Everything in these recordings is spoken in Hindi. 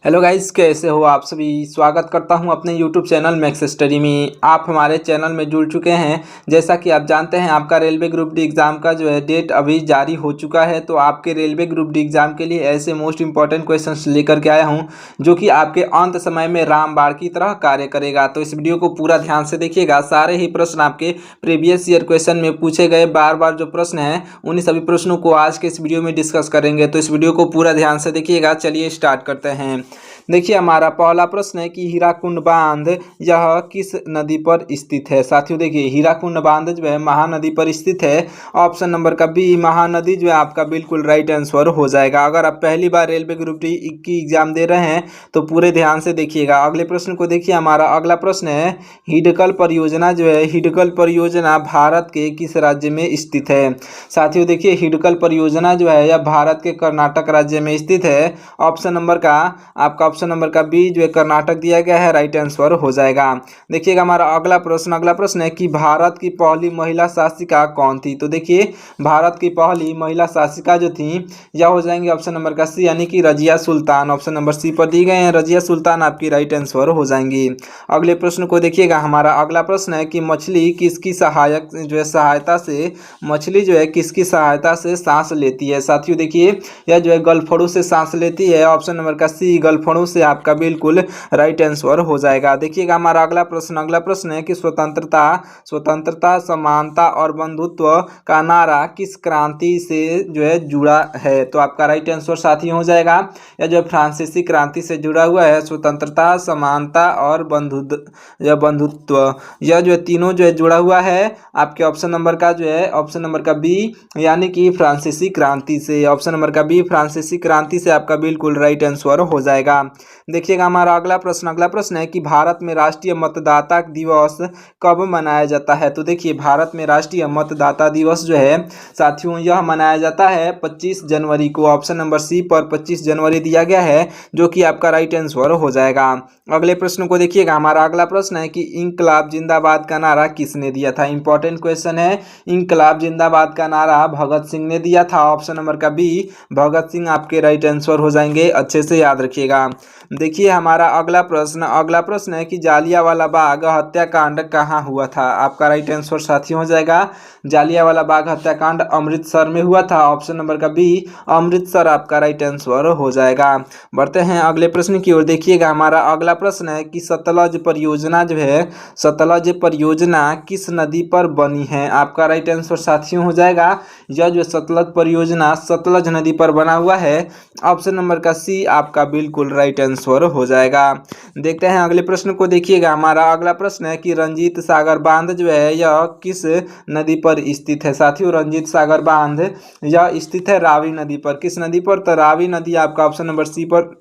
हेलो गाइस, कैसे हो आप सभी। स्वागत करता हूं अपने यूट्यूब चैनल मैक्स स्टडी में। आप हमारे चैनल में जुड़ चुके हैं। जैसा कि आप जानते हैं, आपका रेलवे ग्रुप डी एग्ज़ाम का जो है डेट अभी जारी हो चुका है। तो आपके रेलवे ग्रुप डी एग्ज़ाम के लिए ऐसे मोस्ट इंपॉर्टेंट क्वेश्चंस लेकर के आया हूं जो कि आपके अंत समय में रामबाण की तरह कार्य करेगा। तो इस वीडियो को पूरा ध्यान से देखिएगा। सारे ही प्रश्न आपके प्रीवियस ईयर क्वेश्चन में पूछे गए बार बार जो प्रश्न हैं, उन्हीं सभी प्रश्नों को आज के इस वीडियो में डिस्कस करेंगे। तो इस वीडियो को पूरा ध्यान से देखिएगा। चलिए स्टार्ट करते हैं। देखिए, हमारा पहला प्रश्न है कि हीराकुंड बांध यह किस नदी पर स्थित है। साथियों देखिए, हीराकुंड बांध जो है महानदी पर स्थित है। ऑप्शन नंबर का बी महानदी जो है आपका बिल्कुल राइट आंसर हो जाएगा। अगर आप पहली बार रेलवे ग्रुप डी की एग्जाम दे रहे हैं तो पूरे ध्यान से देखिएगा। अगले प्रश्न को देखिए। हमारा अगला प्रश्न है, हिडकल परियोजना जो है, हिडकल परियोजना भारत के किस राज्य में स्थित है। साथियों देखिए, हिडकल परियोजना जो है यह भारत के कर्नाटक राज्य में स्थित है। ऑप्शन नंबर का आपका ऑप्शन नंबर का बी जो है कर्नाटक दिया गया है, राइट आंसर हो जाएगा। देखिएगा हमारा अगला प्रश्न है कि भारत की पहली महिला शासिका कौन थी। तो देखिए, भारत की पहली महिला शासिका जो थी यह हो जाएंगे ऑप्शन नंबर का सी, यानी कि Razia Sultan. Option number C पर दी गए हैं, रजिया सुल्तान आपकी राइट आंसर हो जाएंगी। अगले प्रश्न को देखिएगा। हमारा अगला प्रश्न है कि मछली किसकी सहायता से मछली जो है किसकी सहायता से सांस लेती है। साथियों देखिए, यह जो है गलफड़ों से सांस लेती है। ऑप्शन नंबर का सी गलफड़ों से आपका बिल्कुल राइट आंसर हो जाएगा। देखिएगा हमारा अगला प्रश्न है कि स्वतंत्रता समानता और बंधुत्व का नारा किस क्रांति से जो है जुड़ा है। तो आपका राइट आंसर साथी हो जाएगा, यह जो फ्रांसीसी क्रांति से जुड़ा हुआ है। स्वतंत्रता, समानता और बंधुत्व, यह जो है तीनों जो है जुड़ा हुआ है आपके ऑप्शन नंबर का जो है ऑप्शन नंबर का बी, यानी कि फ्रांसीसी क्रांति से। ऑप्शन नंबर का बी फ्रांसीसी क्रांति से आपका बिल्कुल राइट आंसर हो जाएगा। देखिएगा हमारा अगला प्रश्न है कि भारत में राष्ट्रीय मतदाता दिवस कब मनाया जाता है। तो देखिए, भारत में राष्ट्रीय मतदाता दिवस जो है साथियों यह मनाया जाता है 25 जनवरी को। ऑप्शन नंबर सी पर 25 जनवरी दिया गया है, जो कि आपका राइट आंसर हो जाएगा। अगले प्रश्न को देखिएगा। हमारा अगला प्रश्न है कि इंकलाब जिंदाबाद का नारा किसने दिया था। इंपॉर्टेंट क्वेश्चन है। इंकलाब जिंदाबाद का नारा भगत सिंह ने दिया था। ऑप्शन नंबर का बी भगत सिंह आपके राइट आंसर हो जाएंगे। अच्छे से याद रखिएगा। देखिए, हमारा अगला प्रश्न है कि जालियांवाला बाग हत्याकांड कहाँ हुआ था। आपका राइट आंसर साथी हो जाएगा, जालियांवाला बाग हत्याकांड अमृतसर में हुआ था। ऑप्शन नंबर का बी अमृतसर आपका राइट आंसर हो जाएगा। बढ़ते हैं अगले प्रश्न की ओर। देखिएगा, हमारा अगला प्रश्न है कि सतलज परियोजना जो है, सतलज परियोजना किस नदी पर बनी है। आपका राइट आंसर साथियों हो जाएगा, यह जो सतलज परियोजना सतलज नदी पर बना हुआ है। ऑप्शन नंबर का सी आपका बिल्कुल राइट आंसर हो जाएगा। देखते हैं अगले प्रश्न को। देखिएगा, हमारा अगला प्रश्न है कि रंजीत सागर बांध जो है यह किस नदी पर स्थित है। साथियों, रंजीत सागर बांध यह स्थित है रावी नदी पर। किस नदी पर? तो रावी नदी आपका ऑप्शन नंबर सी पर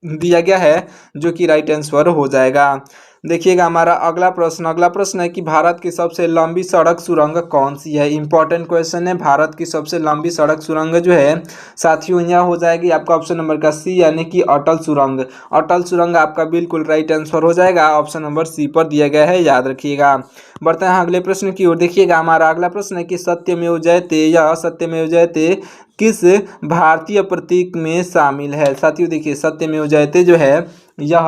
दिया गया है, जो कि राइट आंसर हो जाएगा। देखिएगा, हमारा अगला प्रश्न है कि भारत की सबसे लंबी सड़क सुरंग कौन सी है। इंपॉर्टेंट क्वेश्चन है। भारत की सबसे लंबी सड़क सुरंग जो है साथियों यह हो जाएगी आपका ऑप्शन नंबर का सी, यानी कि अटल सुरंग। अटल सुरंग आपका बिल्कुल राइट आंसर हो जाएगा। ऑप्शन नंबर सी पर दिया गया है, याद रखिएगा। बढ़ते हैं अगले प्रश्न की ओर। देखिएगा, हमारा अगला प्रश्न है कि सत्यमेव जयते या सत्यमेव जयते किस भारतीय प्रतीक में शामिल है। साथियों देखिए, सत्यमेव जयते जो है यह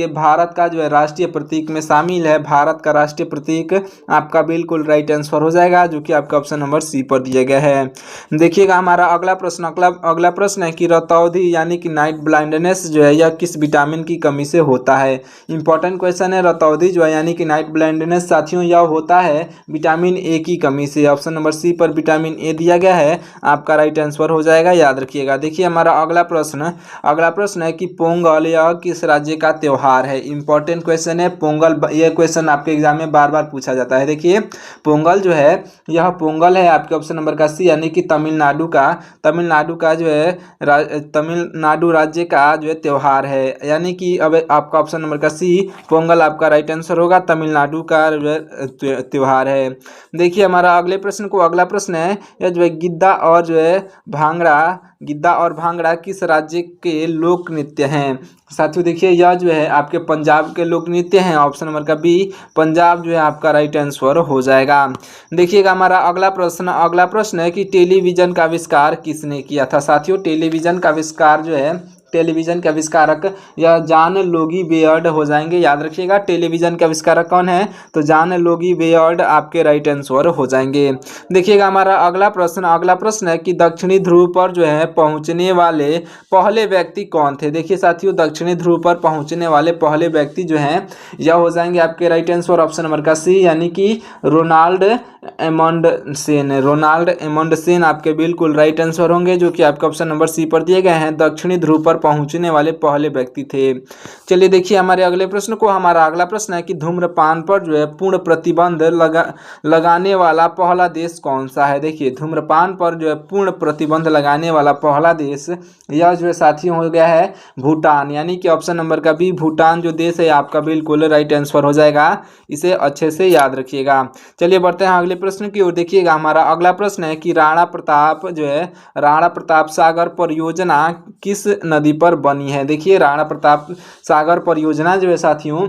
भारत का जो है राष्ट्रीय प्रतीक में शामिल है। भारत का राष्ट्रीय प्रतीक आपका बिल्कुल राइट आंसर हो जाएगा, जो कि आपका ऑप्शन नंबर सी पर दिया गया है। देखिएगा, हमारा अगला प्रश्न है कि रतौंधी यानी कि नाइट ब्लाइंडनेस जो है यह किस विटामिन की कमी से होता है। इंपॉर्टेंट क्वेश्चन है। रतौंधी जो है यानी कि नाइट ब्लाइंडनेस साथियों यह होता है विटामिन ए की कमी से। ऑप्शन नंबर सी पर विटामिन ए दिया गया है, आपका राइट आंसर हो जाएगा, याद रखिएगा। देखिए, हमारा अगला प्रश्न है कि पोंगल यह किस राज्य का त्योहार है। इंपॉर्टेंट क्वेश्चन है पोंगल। यह क्वेश्चन आपके एग्जाम में बार बार पूछा जाता है। देखिए, पोंगल जो है यह पोंगल है आपके ऑप्शन नंबर का सी, यानी कि तमिलनाडु का जो है तमिलनाडु राज्य का जो है त्योहार है। यानी कि अब आपका ऑप्शन नंबर का सी पोंगल आपका राइट आंसर होगा, तमिलनाडु का जो है त्योहार है। देखिए, हमारा अगला प्रश्न है यह जो है गिद्दा और भांगड़ा किस राज्य के लोक नृत्य हैं। साथियों देखिए, यह जो है आपके पंजाब के लोक नृत्य हैं। ऑप्शन नंबर का बी पंजाब जो है आपका राइट आंसर हो जाएगा। देखिएगा, हमारा अगला प्रश्न है कि टेलीविजन का आविष्कार किसने किया था। साथियों, टेलीविजन का आविष्कार जो है टेलीविज़न के आविष्कारक या जॉन लोगी बेयर्ड हो जाएंगे। याद रखिएगा, टेलीविज़न के आविष्कारक कौन है? तो जॉन लोगी बेयर्ड आपके राइट आंसर हो जाएंगे। देखिएगा हमारा अगला प्रश्न है कि दक्षिणी ध्रुव पर जो है पहुंचने वाले पहले व्यक्ति कौन थे? देखिए साथियों, दक्षिणी ध्रुव पर पहुंचने वाले पहले व्यक्ति जो हैं यह हो जाएंगे आपके राइट आंसर ऑप्शन नंबर का सी, यानी कि रोनाल्ड एमंडसेन आपके बिल्कुल राइट आंसर होंगे, जो कि आपके ऑप्शन नंबर सी पर दिए गए हैं। दक्षिणी ध्रुव पर पहुंचने वाले पहले व्यक्ति थे। चलिए देखिए हमारे अगले प्रश्न को। हमारा अगला प्रश्न है कि धूम्रपान पर जो है पूर्ण प्रतिबंध लगाने वाला पहला देश कौन सा है? देखिए धूम्रपान पर जो है पूर्ण प्रतिबंध लगाने वाला पहला देश यह जो है साथियों हो गया है भूटान, यानी कि ऑप्शन नंबर का बी भूटान जो देश है आपका बिल्कुल राइट आंसर हो जाएगा। इसे अच्छे से याद रखिएगा। चलिए बढ़ते हैं अगले प्रश्न की ओर। देखिएगा हमारा अगला प्रश्न है कि राणा प्रताप सागर परियोजना किस नदी पर बनी है? देखिए राणा प्रताप सागर परियोजना जो है साथियों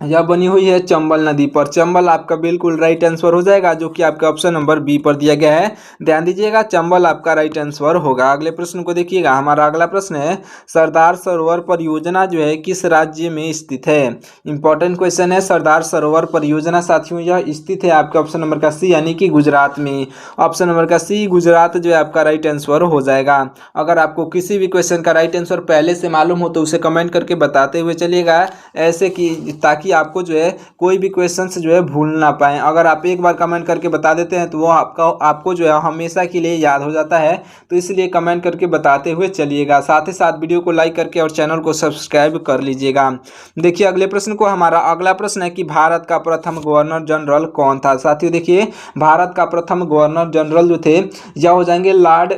यह बनी हुई है चंबल नदी पर। चंबल आपका बिल्कुल राइट आंसर हो जाएगा, जो कि आपके ऑप्शन नंबर बी पर दिया गया है। ध्यान दीजिएगा, चंबल आपका राइट आंसर होगा। अगले प्रश्न को देखिएगा। हमारा अगला प्रश्न है सरदार सरोवर परियोजना जो है किस राज्य में स्थित है? इंपॉर्टेंट क्वेश्चन है। सरदार सरोवर परियोजना साथियों यह स्थित है आपके ऑप्शन नंबर का सी, यानी कि गुजरात में। ऑप्शन नंबर का सी गुजरात जो है आपका राइट आंसर हो जाएगा। अगर आपको किसी भी क्वेश्चन का राइट आंसर पहले से मालूम हो तो उसे कमेंट करके बताते हुए चलिएगा, ऐसे कि ताकि आपको जो है कोई भी क्वेश्चंस जो है भूल ना पाए। अगर आप एक बार कमेंट करके बता देते हैं तो वो आपको जो है हमेशा के लिए याद हो जाता है, तो इसलिए कमेंट करके बताते हुए चलिएगा। साथ ही साथ वीडियो को लाइक करके और चैनल को सब्सक्राइब कर लीजिएगा। देखिए अगले प्रश्न को। हमारा अगला प्रश्न है कि भारत का प्रथम गवर्नर जनरल कौन था? साथियों देखिए भारत का प्रथम गवर्नर जनरल जो थे यह हो जाएंगे लॉर्ड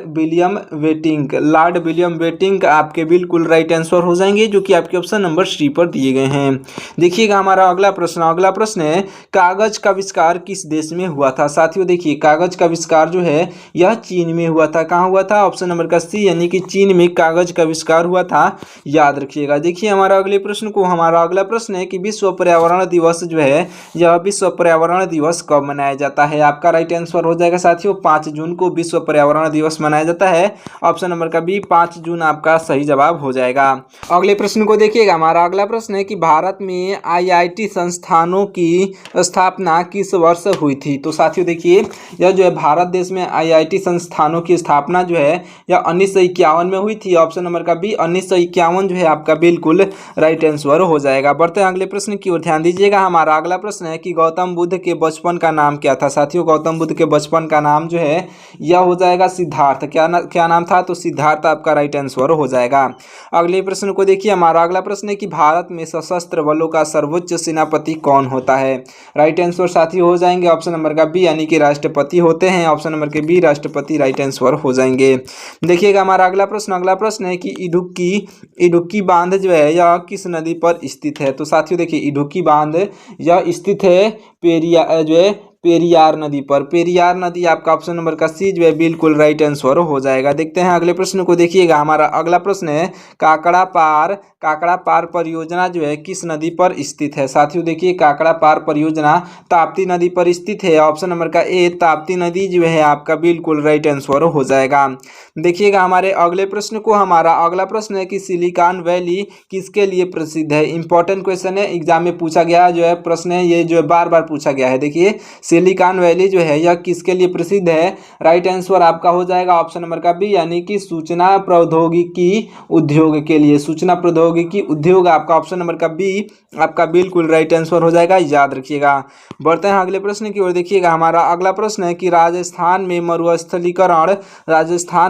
विलियम बेटिंक आपके बिल्कुल राइट आंसर हो जाएंगे, जो कि आपके ऑप्शन नंबर सी पर दिए गए हैं। देखिएगा हमारा अगला प्रश्न है कागज का आविष्कार किस देश में हुआ था? साथियों देखिए कागज का आविष्कार जो है यह चीन में हुआ था। कहाँ हुआ था? ऑप्शन नंबर का सी, यानी कि चीन में कागज का आविष्कार हुआ था। याद रखिएगा। देखिए हमारा अगले प्रश्न को। हमारा अगला प्रश्न है कि विश्व पर्यावरण दिवस जो है यह विश्व पर्यावरण दिवस कब मनाया जाता है? आपका राइट आंसर हो जाएगा साथियों 5 जून को विश्व पर्यावरण दिवस मनाया जाता है। ऑप्शन नंबर का बी 5 जून आपका सही जवाब हो जाएगा। अगले प्रश्न को देखिएगा। हमारा अगला प्रश्न है कि भारत में आईआईटी संस्थानों की स्थापना किस वर्ष हुई थी? तो साथियों देखिए यह जो है भारत देश में आईआईटी संस्थानों की स्थापना जो है यह 1951 में हुई थी। ऑप्शन नंबर का बी 1951 जो है आपका बिल्कुल राइट आंसर हो जाएगा। बढ़ते हैं अगले प्रश्न की ओर। ध्यान दीजिएगा। हमारा अगला प्रश्न है कि गौतम बुद्ध के बचपन का नाम क्या था? साथियों गौतम बुद्ध के बचपन का नाम जो है यह हो जाएगा सिद्धार्थ। क्या नाम था? तो सिद्धार्थ आपका राइट आंसर हो जाएगा। अगले प्रश्न को देखिए। हमारा अगला प्रश्न है कि भारत में सशस्त्र बलों का सर्वोच्च सेनापति कौन होता है? राइट आंसर साथी हो जाएंगे ऑप्शन नंबर का बी, यानी कि राष्ट्रपति होते हैं। ऑप्शन नंबर के बी राष्ट्रपति राइट आंसर हो जाएंगे। देखिएगा हमारा अगला प्रश्न है कि इडुक्की बांध जो है यह किस नदी पर स्थित है? तो साथियों देखिए इडुक्की बांध यह स्थित है पेरियार नदी पर। पेरियार नदी आपका ऑप्शन नंबर का सी जो है बिल्कुल राइट आंसर हो जाएगा। देखते हैं अगले प्रश्न को। देखिएगा हमारा अगला प्रश्न है काकड़ा पार परियोजना जो है किस नदी पर स्थित है? साथियों देखिए काकड़ा पार परियोजना ताप्ती नदी पर स्थित है। ऑप्शन नंबर का ए ताप्ती नदी जो है आपका बिल्कुल राइट आंसर हो जाएगा। देखिएगा हमारे अगले प्रश्न को। हमारा अगला प्रश्न है कि सिलिकॉन वैली किसके लिए प्रसिद्ध है? इंपॉर्टेंट क्वेश्चन है, एग्जाम में पूछा गया जो है प्रश्न है, ये जो है बार बार पूछा गया है। देखिए सिलिकॉन वैली जो है यह किसके लिए प्रसिद्ध है? राइट आंसर आपका हो जाएगा ऑप्शन नंबर का बी, यानी कि सूचना प्रौद्योगिकी उद्योग के लिए। सूचना प्रौद्योगिकी उद्योग आपका ऑप्शन नंबर का बी आपका बिल्कुल राइट आंसर हो जाएगा। याद रखिएगा। बढ़ते हैं अगले प्रश्न की ओर। देखिएगा हमारा अगला प्रश्न है कि राजस्थान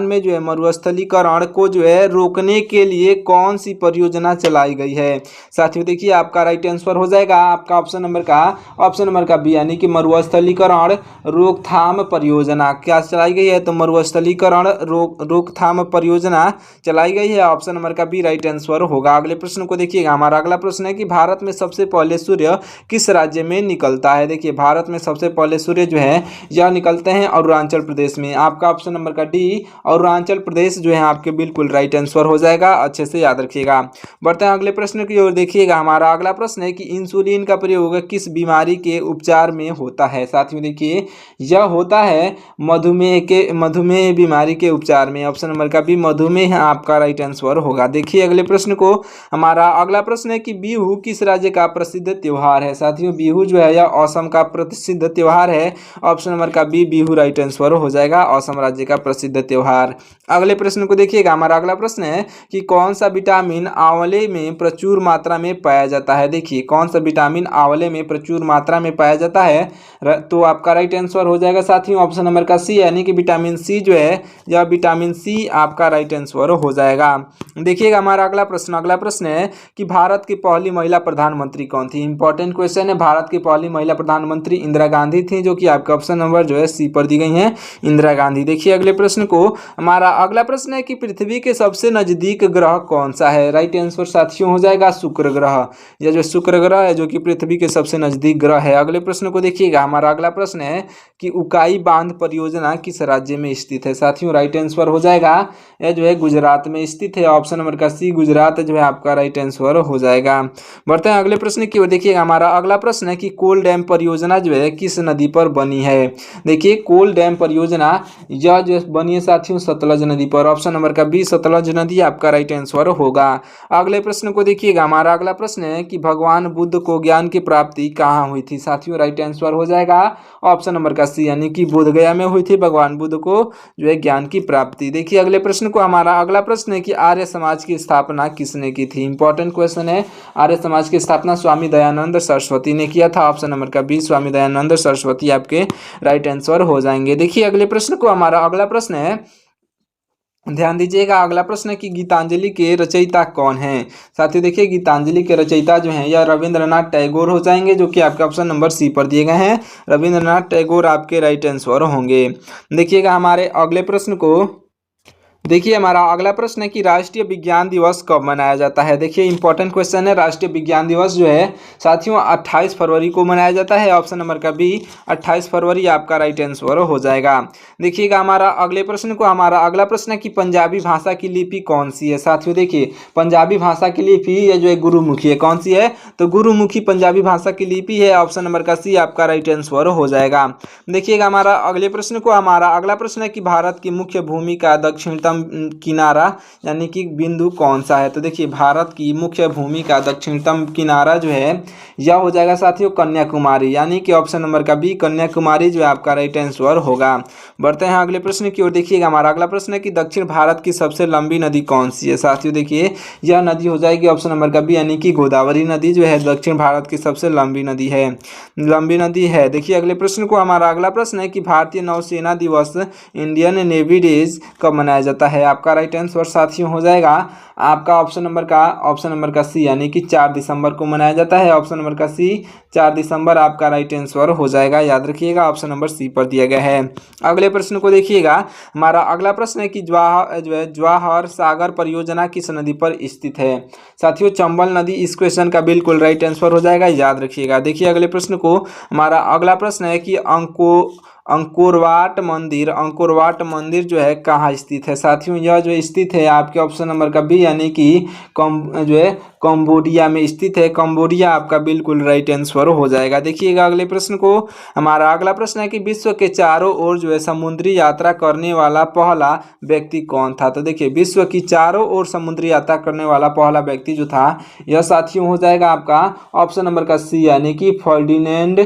में जो है मरुस्थलीकरण को जो है रोकने के लिए कौन सी परियोजना चलाई गई है? साथियों देखिए आपका राइट आंसर हो जाएगा आपका ऑप्शन नंबर का बी, यानी कि मरुस्थलीकरण रोकथाम परियोजना क्या चलाई गई है? तो मरुस्थलीकरण रोकथाम परियोजना चलाई गई है। ऑप्शन नंबर का बी राइट आंसर होगा। अगले प्रश्न को देखिएगा। हमारा अगला प्रश्न है कि भारत में सबसे पहले सूर्य किस राज्य में निकलता है? देखिए भारत में सबसे पहले सूर्य जो है यह निकलते हैं अरुणाचल प्रदेश में। आपका ऑप्शन नंबर का डी अरुणाचल प्रदेश जो है आपके बिल्कुल राइट आंसर हो जाएगा। अच्छे से याद रखिएगा। बढ़ते हैं अगले प्रश्न की ओर। देखिएगा हमारा अगला प्रश्न है कि इंसुलिन का प्रयोग किस बीमारी के उपचार में होता है? है। साथियों देखिए यह होता है मधुमेह बीमारी के उपचार में। ऑप्शन नंबर का बी मधुमेह आपका राइट आंसर होगा। देखिए अगले प्रश्न को, हमारा अगला प्रश्न है कि बिहू किस राज्य का प्रसिद्ध त्योहार है। साथियों बिहू जो है यह असम का प्रसिद्ध त्योहार है। ऑप्शन नंबर का बी बिहू राइट आंसर हो जाएगा, असम राज्य का प्रसिद्ध त्योहार। अगले प्रश्न को देखिएगा, हमारा अगला प्रश्न है कि कौन सा विटामिन आंवले में प्रचुर मात्रा में पाया जाता है। देखिए कौन सा विटामिन आंवले में प्रचुर मात्रा में पाया जाता है, तो आपका राइट आंसर हो जाएगा साथियों ऑप्शन नंबर का सी, यानी कि विटामिन सी जो है यह विटामिन सी आपका राइट आंसर हो जाएगा। देखिएगा हमारा अगला प्रश्न है कि भारत की पहली महिला प्रधानमंत्री कौन थी। इंपॉर्टेंट क्वेश्चन है। भारत की पहली महिला प्रधानमंत्री इंदिरा गांधी थी, जो कि आपका ऑप्शन नंबर जो है सी पर दी गई है, इंदिरा गांधी। देखिए अगले प्रश्न को, हमारा अगला प्रश्न है कि पृथ्वी के सबसे नजदीक ग्रह कौन सा है। राइट आंसर साथियों हो जाएगा शुक्र ग्रह। यह जो शुक्र ग्रह है जो कि पृथ्वी के सबसे नजदीक ग्रह है। अगले प्रश्न को देखिएगा, हमारा अगला प्रश्न है कि उकाई बांध परियोजना किस राज्य में स्थित है। साथियों राइट आंसर हो जाएगा, यह जो है गुजरात में स्थित है। ऑप्शन नंबर का सी गुजरात जो है आपका राइट आंसर हो जाएगा। बढ़ते हैं अगले प्रश्न की ओर। देखिएगा हमारा अगला प्रश्न है कि कोल डैम परियोजना जो है किस नदी पर बनी है। देखिए कोल डैम परियोजना यह जो बनी है साथियों सतलज नदी पर। ऑप्शन नंबर का बी सतलज नदी आपका राइट आंसर होगा। अगले प्रश्न को देखिएगा, हमारा अगला प्रश्न है कि भगवान बुद्ध को ज्ञान की प्राप्ति कहाँ हुई थी। साथियों राइट आंसर हो जाएगा ऑप्शन नंबर का सी, यानी कि बोध गया में हुई थी भगवान बुद्ध को जो है ज्ञान की प्राप्ति। देखिए अगले प्रश्न को, हमारा अगला प्रश्न है कि आर्य समाज की स्थापना किसने की थी। इंपॉर्टेंट क्वेश्चन है। आर्य समाज की स्थापना स्वामी दयानंद सरस्वती ने किया था। ऑप्शन नंबर का बी स्वामी दयानंद सरस्वती आपके राइट आंसर हो जाएंगे। देखिए अगले प्रश्न को, हमारा अगला प्रश्न है, ध्यान दीजिएगा, अगला प्रश्न है कि गीतांजलि के रचयिता कौन हैं। साथियों देखिए गीतांजलि के रचयिता जो हैं यह रविंद्रनाथ टैगोर हो जाएंगे, जो कि आपके ऑप्शन नंबर सी पर दिए गए हैं। रविंद्रनाथ टैगोर आपके राइट आंसर होंगे। देखिएगा हमारे अगले प्रश्न को, देखिए हमारा अगला प्रश्न है कि राष्ट्रीय विज्ञान दिवस कब मनाया जाता है। देखिए इंपॉर्टेंट क्वेश्चन है। राष्ट्रीय विज्ञान दिवस जो है साथियों 28 फरवरी को मनाया जाता है। ऑप्शन नंबर का बी 28 फरवरी आपका राइट आंसर हो जाएगा। देखिएगा हमारा अगले प्रश्न को, हमारा अगला प्रश्न है कि पंजाबी भाषा की लिपि कौन सी है। साथियों देखिए पंजाबी भाषा की लिपि ये जो है गुरुमुखी है। कौन सी है, तो गुरुमुखी पंजाबी भाषा की लिपि है। ऑप्शन नंबर का सी आपका राइट आंसर हो जाएगा। देखिएगा हमारा अगले प्रश्न को, हमारा अगला प्रश्न है कि भारत की मुख्य भूमि का दक्षिणतम किनारा यानी कि बिंदु कौन सा है। तो देखिए भारत की मुख्य भूमि का दक्षिणतम किनारा जो है यह हो जाएगा साथियों कन्याकुमारी, यानी कि ऑप्शन नंबर का बी कन्याकुमारी जो है आपका राइट आंसर होगा। बढ़ते हैं अगले प्रश्न की ओर। देखिएगा हमारा अगला प्रश्न है कि दक्षिण भारत की सबसे लंबी नदी कौन सी है। साथियों देखिए यह नदी हो जाएगी ऑप्शन नंबर का बी, यानी कि गोदावरी नदी जो है दक्षिण भारत की सबसे लंबी नदी है। देखिए अगले प्रश्न को, हमारा अगला प्रश्न है कि भारतीय नौसेना दिवस इंडियन नेवी डेज कब मनाया जाता है। आपका राइट आंसर साथियों हो जाएगा आपका ऑप्शन नंबर का सी, यानी कि 4 दिसंबर को मनाया जाता है। ऑप्शन नंबर का सी 4 दिसंबर आपका राइट आंसर हो जाएगा। याद रखिएगा ऑप्शन नंबर सी पर दिया गया है। अगले प्रश्न को देखिएगा, हमारा अगला प्रश्न है कि जवाहर सागर परियोजना किस नदी पर स्थित है। साथियों चंबल नदी इस क्वेश्चन का बिल्कुल राइट आंसर हो जाएगा, याद रखिएगा। देखिए अगले प्रश्न को, हमारा अगला प्रश्न है कि अंकोरवाट मंदिर जो है कहाँ स्थित है। साथियों यह जो स्थित है आपके ऑप्शन नंबर का बी, यानी कि कंबोडिया में स्थित है। कंबोडिया आपका बिल्कुल राइट आंसर हो जाएगा। देखिएगा अगले प्रश्न को, हमारा अगला प्रश्न है कि विश्व के चारों ओर जो है समुद्री यात्रा करने वाला पहला व्यक्ति कौन था। तो देखिए विश्व की चारों ओर समुद्री यात्रा करने वाला पहला व्यक्ति जो था यह साथियों हो जाएगा आपका ऑप्शन नंबर का सी, यानी कि फर्डिनेंड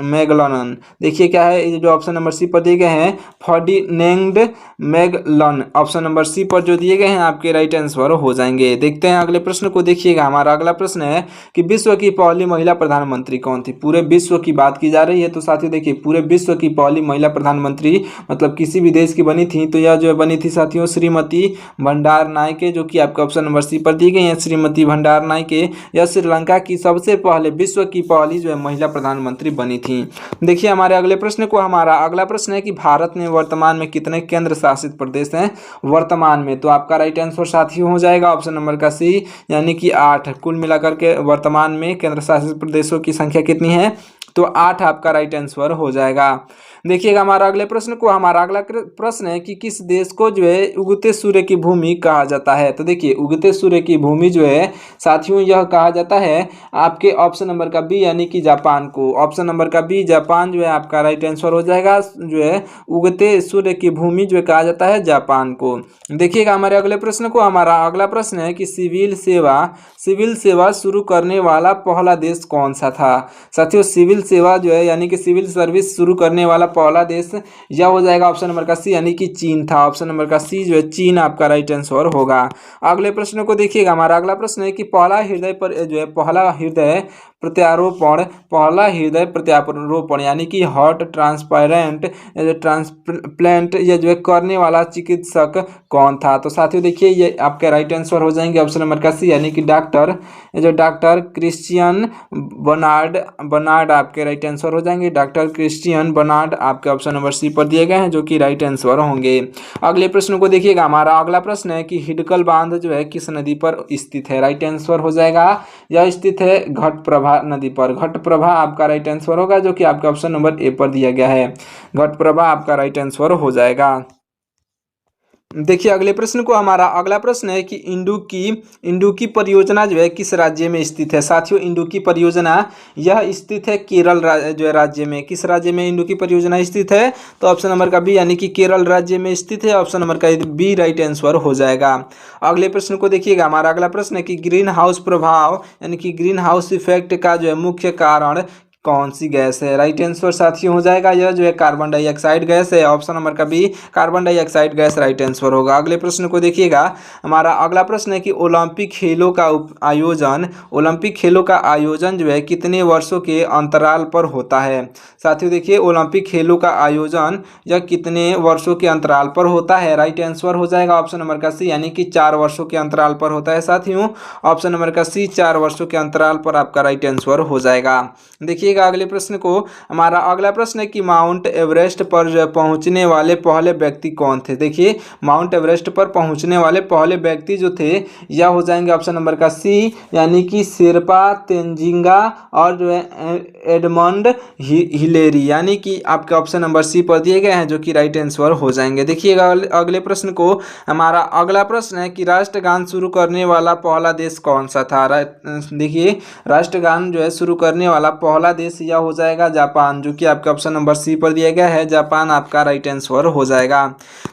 मैगलन। देखिए क्या है, ये जो ऑप्शन नंबर सी पर दिए गए हैं Ferdinand Magellan, option number C पर जो दिए गए हैं आपके राइट आंसर हो जाएंगे। देखते हैं अगले प्रश्न को। देखिएगा हमारा अगला प्रश्न है कि विश्व की पहली महिला प्रधानमंत्री कौन थी। पूरे विश्व की बात की जा रही है, तो साथियों देखिए पूरे विश्व की पहली महिला प्रधानमंत्री मतलब किसी भी देश की बनी थी, तो यह जो बनी थी साथियों श्रीमती भंडार नायके, जो कि आपके ऑप्शन नंबर सी पर दी गई है। श्रीमती भंडार नायके यह श्रीलंका की सबसे पहले विश्व की पहली जो है महिला प्रधानमंत्री बनी थी। देखिए हमारे अगले प्रश्न को, हमारा अगला प्रश्न है कि भारत में वर्तमान में कितने केंद्र शासित प्रदेश हैं वर्तमान में। तो आपका राइट आंसर साथियों हो जाएगा ऑप्शन नंबर का सी, यानी कि 8। कुल मिलाकर के वर्तमान में केंद्र शासित प्रदेशों की संख्या कितनी है, तो 8 आपका राइट आंसर हो जाएगा। देखिएगा हमारा अगले प्रश्न को, हमारा अगला प्रश्न है कि किस देश को जो है उगते सूर्य की भूमि कहा जाता है। तो देखिए उगते सूर्य की भूमि जो है साथियों यह कहा जाता है आपके ऑप्शन नंबर का बी यानी कि जापान को। ऑप्शन नंबर का बी जापान जो है आपका राइट आंसर हो जाएगा। जो है उगते सूर्य की भूमि जो है कहा जाता है जापान को। देखिएगा हमारे अगले प्रश्न को, हमारा अगला प्रश्न है कि सिविल सेवा शुरू करने वाला पहला देश कौन सा था। साथियों सिविल सेवा जो है यानी कि सिविल सर्विस शुरू करने वाला पहला देश यह हो जाएगा ऑप्शन नंबर का सी यानी कि चीन था। ऑप्शन नंबर का सी जो है चीन आपका राइट आंसर होगा। अगले प्रश्न को देखिएगा, हमारा अगला प्रश्न है कि पहला हृदय प्रत्यारोपण यानी कि हार्ट ट्रांसप्लांट ये जो है करने वाला चिकित्सक कौन था। तो साथियों देखिए ये आपके राइट आंसर हो जाएंगे ऑप्शन नंबर का सी यानी कि डॉक्टर क्रिश्चियन बर्नार्ड आपके राइट आंसर हो जाएंगे। डॉक्टर क्रिश्चियन बर्नार्ड आपके ऑप्शन नंबर सी पर दिए गए हैं जो कि राइट आंसर होंगे। अगले प्रश्न को देखिएगा, हमारा अगला प्रश्न है कि हिडकल बांध जो है किस नदी पर स्थित है। राइट आंसर हो जाएगा यह स्थित है घटप्रभा नदी पर। घटप्रभा आपका राइट आंसर होगा जो कि आपके ऑप्शन नंबर ए पर दिया गया है। घटप्रभा आपका राइट आंसर हो जाएगा। देखिए अगले प्रश्न को, हमारा अगला प्रश्न है कि इंडुकी परियोजना जो है किस राज्य में स्थित है। साथियों इंडुकी परियोजना यह स्थित है केरल जो है राज्य में। किस राज्य में इंडुकी परियोजना स्थित है। तो ऑप्शन नंबर का बी यानी कि केरल राज्य में स्थित है। ऑप्शन नंबर का बी राइट आंसर हो जाएगा। अगले प्रश्न को देखिएगा, हमारा अगला प्रश्न है कि ग्रीन हाउस प्रभाव यानी कि ग्रीन हाउस इफेक्ट का जो है मुख्य कारण कौन सी गैस है। राइट आंसर साथियों हो जाएगा यह जो है कार्बन डाइऑक्साइड गैस है। ऑप्शन नंबर का B carbon dioxide gas right answer होगा। अगले प्रश्न को देखिएगा, हमारा अगला प्रश्न है कि ओलंपिक खेलों का आयोजन जो है कितने वर्षों के अंतराल पर होता है। साथियों देखिए ओलंपिक खेलों का आयोजन यह कितने वर्षों के अंतराल पर होता है। राइट आंसर हो जाएगा ऑप्शन नंबर का सी यानी कि 4 वर्षों के अंतराल पर होता है। साथियों ऑप्शन नंबर का सी 4 वर्षों के अंतराल पर आपका राइट आंसर हो जाएगा। देखिए अगले प्रश्न को, हमारा अगला प्रश्न है कि माउंट एवरेस्ट पर पहुंचने वाले पहले व्यक्ति कौन थे। देखिए माउंट एवरेस्ट पर पहुंचने वाले पहले व्यक्ति जो थे यह हो जाएंगे ऑप्शन नंबर का सी यानी कि शेरपा तेंजिंगा और जो है एडमंड हिलेरी यानी कि आपके ऑप्शन नंबर सी पर दिए गए हैं जो कि राइट आंसर हो जाएंगे। देखिएगा अगले प्रश्न को, हमारा अगला प्रश्न है कि राष्ट्रगान शुरू करने वाला पहला देश कौन सा था। देखिए राष्ट्रगान जो है शुरू करने वाला पहला देश यह हो जाएगा जापान जो कि आपके ऑप्शन नंबर सी पर दिया गया है। जापान आपका राइट आंसर हो जाएगा।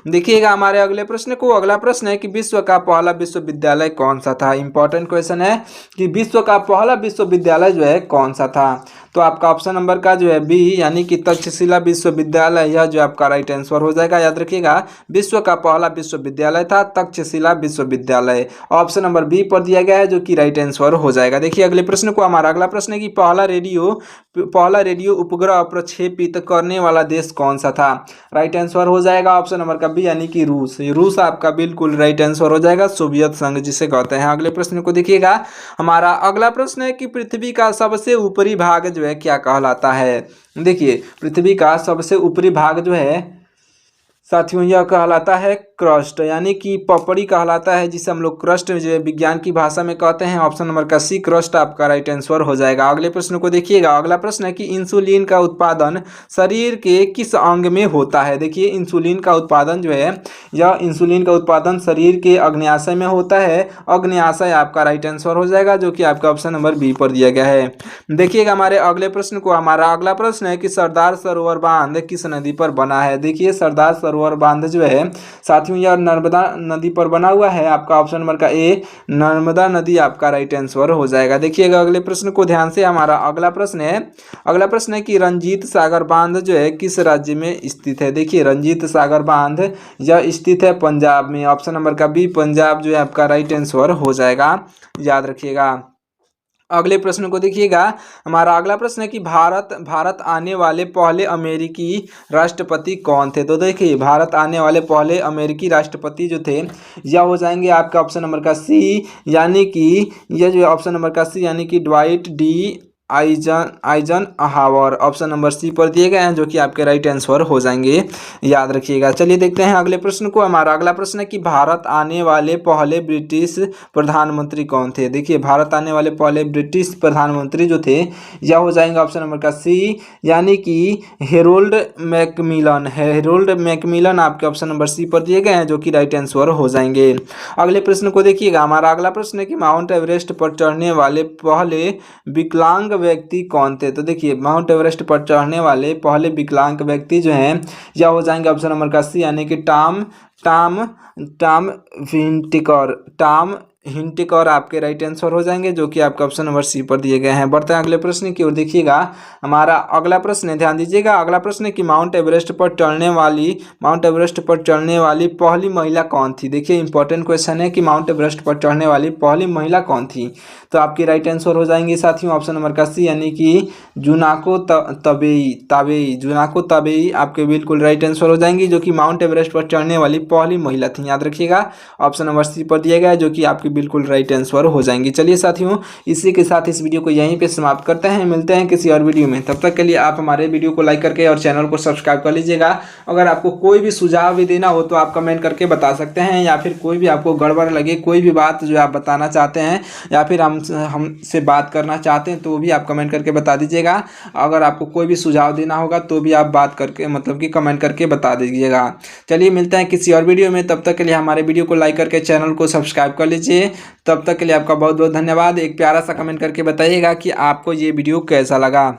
देखिएगा हमारे अगले प्रश्न को, अगला प्रश्न है कि विश्व का पहला विश्वविद्यालय कौन सा था। इंपॉर्टेंट क्वेश्चन है कि विश्व का पहला विश्वविद्यालय जो है कौन सा था। तो आपका ऑप्शन नंबर का जो है बी यानी कि तक्षशिला विश्वविद्यालय यह जो आपका राइट आंसर हो जाएगा। याद रखिएगा विश्व का पहला विश्वविद्यालय था तक्षशिला विश्वविद्यालय। ऑप्शन नंबर बी पर दिया गया है जो कि राइट आंसर हो जाएगा। देखिए अगले प्रश्न को, हमारा अगला प्रश्न है कि पहला रेडियो उपग्रह प्रक्षेपित करने वाला देश कौन सा था। राइट आंसर हो जाएगा ऑप्शन नंबर का बी यानी कि रूस आपका बिल्कुल राइट आंसर हो जाएगा। सोवियत संघ जिसे कहते हैं। अगले प्रश्न को देखिएगा, हमारा अगला प्रश्न है कि पृथ्वी का सबसे ऊपरी भाग जो है क्या कहलाता है। देखिए पृथ्वी का सबसे ऊपरी भाग जो है साथियों यह कहलाता है क्रस्ट यानी कि पपड़ी कहलाता है जिसे हम लोग क्रस्ट जो है विज्ञान की भाषा में कहते हैं। ऑप्शन नंबर का सी क्रस्ट आपका राइट आंसर हो जाएगा। अगले प्रश्न को देखिएगा, अगला प्रश्न है कि इंसुलिन का उत्पादन शरीर के किस अंग में होता है। देखिए इंसुलिन का उत्पादन जो है इंसुलिन का उत्पादन शरीर के अग्न्याशय में होता है। अग्न्याशय आपका राइट आंसर हो जाएगा जो कि आपका ऑप्शन नंबर बी पर दिया गया है। देखिएगा हमारे अगले प्रश्न को, हमारा अगला प्रश्न है कि सरदार सरोवर बांध किस नदी पर बना है। देखिए सरदार सरोवर बांध जो है साथियों यह नर्मदा नदी पर बना हुआ है। आपका ऑप्शन नंबर का ए नर्मदा नदी आपका राइट आंसर हो जाएगा। देखिएगा अगले प्रश्न को ध्यान से, हमारा अगला प्रश्न है कि रंजीत सागर बांध जो है किस राज्य में स्थित है। देखिए रंजीत सागर बांध यह स्थित है पंजाब में। ऑप्शन नंबर का बी पंजाब जो है आपका राइट आंसर हो जाएगा। याद रखिएगा। अगले प्रश्न को देखिएगा, हमारा अगला प्रश्न है कि भारत आने वाले पहले अमेरिकी राष्ट्रपति कौन थे। तो देखिए भारत आने वाले पहले अमेरिकी राष्ट्रपति जो थे यह हो जाएंगे आपका ऑप्शन नंबर का सी यानी कि यह जो ऑप्शन नंबर का सी यानी कि Dwight D Eisenhower option number C पर दिए गए हैं, जो कि आपके राइट आंसर हो जाएंगे, याद रखिएगा। चलिए देखते हैं अगले प्रश्न को। हमारा अगला प्रश्न है कि भारत आने वाले पहले ब्रिटिश प्रधानमंत्री कौन थे। देखिए भारत आने वाले पहले ब्रिटिश प्रधानमंत्री जो थे यह हो जाएंगे ऑप्शन नंबर का सी, यानी कि हेरोल्ड मैकमिलन। हेरोल्ड मैकमिलन आपके ऑप्शन नंबर सी पर दिए गए हैं, जो कि राइट आंसर हो जाएंगे। अगले प्रश्न को देखिएगा। हमारा अगला प्रश्न है कि माउंट एवरेस्ट पर चढ़ने वाले पहले विकलांग व्यक्ति कौन थे। तो देखिए माउंट एवरेस्ट पर चढ़ने वाले पहले विकलांग व्यक्ति जो हैं यह हो जाएंगे ऑप्शन नंबर का सी, यानी कि टॉम टॉम टॉम हिंटिकर आपके राइट आंसर हो जाएंगे, जो कि आपका ऑप्शन नंबर सी पर दिए गए हैं। बढ़ते हैं अगले प्रश्न की ओर। देखिएगा हमारा अगला प्रश्न है, ध्यान दीजिएगा, अगला प्रश्न है कि माउंट एवरेस्ट पर चढ़ने वाली पहली महिला कौन थी। देखिए इंपॉर्टेंट क्वेश्चन है कि माउंट एवरेस्ट पर चढ़ने वाली पहली महिला कौन थी। तो आपकी राइट आंसर हो जाएंगे साथियों ऑप्शन नंबर का सी, यानी कि जुनाको तबेई आपके बिल्कुल राइट आंसर हो जाएंगी, जो कि माउंट एवरेस्ट पर चढ़ने वाली पहली महिला थी। याद रखिएगा ऑप्शन नंबर सी पर दिया गया है, जो कि आपकी बिल्कुल राइट आंसर हो जाएंगी। चलिए साथियों इसी के साथ इस वीडियो को यहीं पे समाप्त करते हैं, मिलते हैं किसी और वीडियो में। तब तक के लिए आप हमारे वीडियो को लाइक करके और चैनल को सब्सक्राइब कर लीजिएगा। अगर आपको कोई भी सुझाव भी देना हो तो आप कमेंट करके बता सकते हैं, या फिर कोई भी आपको गड़बड़ लगे, कोई भी बात जो आप बताना चाहते हैं या फिर हमसे बात करना चाहते हैं तो भी आप कमेंट करके बता दीजिएगा। अगर आपको कोई भी सुझाव देना होगा तो भी आप बात करके मतलब कि कमेंट करके बता दीजिएगा। चलिए मिलते हैं किसी और वीडियो में, तब तक के लिए हमारे वीडियो को लाइक करके चैनल को सब्सक्राइब कर लीजिए। तब तक के लिए आपका बहुत बहुत धन्यवाद। एक प्यारा सा कमेंट करके बताइएगा कि आपको ये वीडियो कैसा लगा।